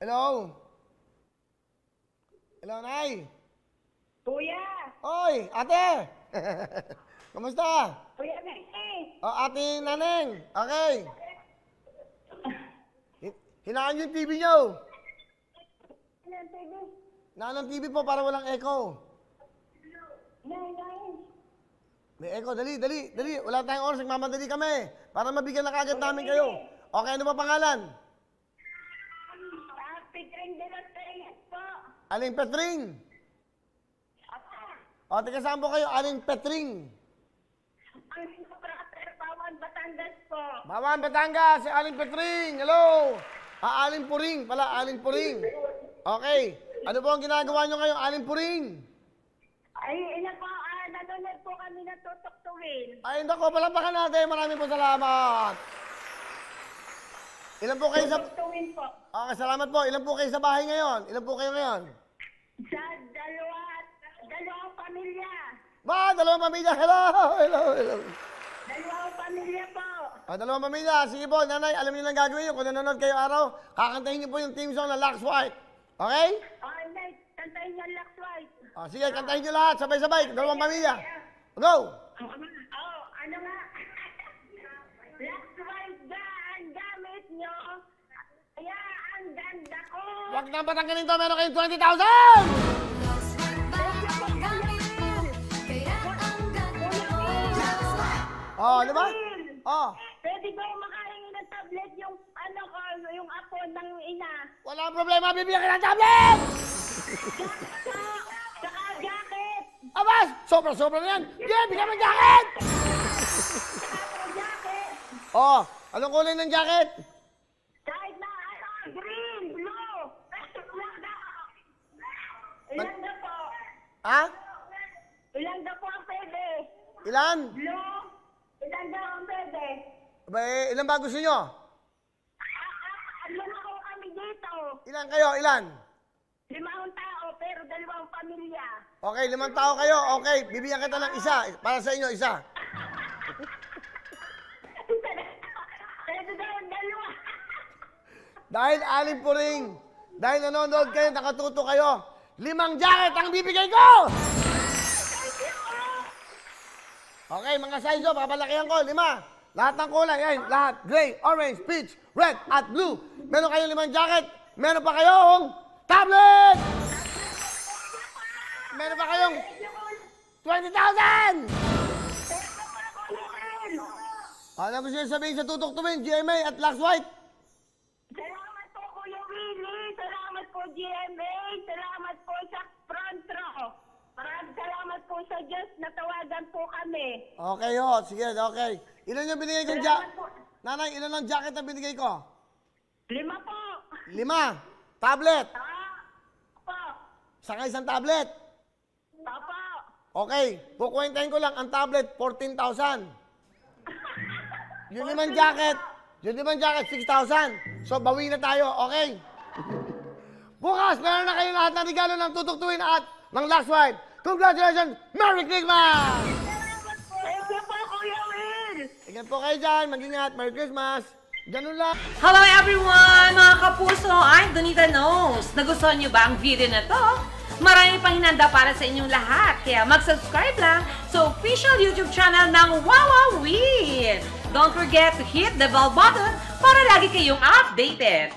Hello? Hello, Nay? Kuya! Oy, ate! Kamusta? Kuya Nene! O, ate Naneng. Okay. Hinaan yung TV nyo. Ilan, TV? Hinaan ng TV po para walang echo. Nay. May echo. Dali. Wala tayong oras. Nagmamadali kami. Para mabigyan na kagad namin kayo. Okay, ano ba pangalan? Petring de los Reyes po. Aling Petring. O, taga saan po kayo? Aling Petring. Ang Brother Pawan Batangas po. Bawan, Batangas. Si Aling Petring. Hello. Aling Puring pala. Aling Puring. Okay. Ano po ang ginagawa nyo ngayon? Aling Puring. Ay, ilan po, nanonood po kami na tutuktuin. Ay, nako, palapakan natin. Maraming po salamat. Ilan po kayo sa... Tutuktuin po. Okay, salamat po. Ilan po kayo sa bahay ngayon? Ilan po kayo ngayon? Sa dalawang pamilya. Ba, dalawang pamilya. Hello. Dalawang pamilya po. Dalawang pamilya. Sige po, nanay, alam niyo lang gagawin yun. Kung nanonood kayo araw, kakantahin niyo po yung team song na Lux White. Okay? Nay, kantahin niya Lux White. Sige, kantahin niyo lahat. Sabay-sabay. Dalawang pamilya. Go! Ano nga? Lux White ga ang gamit nyo. Kaya ang ganda ko. Huwag nang patanggalin to. Meron kayong 20,000! Oh, di ba? Oh. Pwede ba makahingi ng tablet yung yung apo ng ina? Wala problema. Bibigyan ka ng tablet! Saka jacket! Abas! Sobra-sobra na yan. Yeah, bigyan mo ng jacket! Saka jacket! Oh, anong kulay ng jacket? Kahit na green, blue! Ilan na po? Ha? Ilan na po ang pwede? Ilan? Blue? Ilan na ang pwede? Ba, ilan ba gusto nyo? Lima ko kami dito. Ilan kayo? Ilan? 5 tao pero 2 pamilya. Okay, 5 tao kayo. Okay, bibigyan kita ng isa. Para sa inyo, isa. Pwede daw ang 2. Dahil Aling Puring, dahil nanonood kayo, nakatuto kayo, 5 jacket ang bibigay ko! Okay, mga size o, papalakihan ko, 5. Lahat ng kulay, yan, lahat, gray, orange, peach, red, at blue. Meron kayong 5 jacket, meron pa kayong tablet! Meron pa kayong 20,000! Ano gusto nyo sabihin sa tutok-tuwin, GMA at Lux White? Salamat po Kuya Willie, salamat po GMA, salamat po sa front row. Maraming salamat po sa Diyos, natawagan po kami. Okay ho, sige, okay. Ilan yung binigay kong jacket? Nanay, ilan ang jacket na binigay ko? 5 po. 5. Tablet. Po. Saka isang tablet. Papa. Okay, kukwentahin ko lang, ang tablet, 14,000. Yung 5 jacket, 6,000. So, bawi na tayo, okay? Bukas, meron na kayo lahat ng regalo ng tutuktuin at ng Lux White. Congratulations! Merry Christmas! Thank you po, Kuya Will. Ingat po kayo dyan, mag-ingat. Merry Christmas! Ganun lang. Hello everyone! Mga kapuso, I'm Donita Knows. Nagustuhan niyo ba ang video na to? Marami pang hinanda para sa inyong lahat. Kaya mag-subscribe lang sa official YouTube channel ng Wowowin. Don't forget to hit the bell button para lagi kayong updated.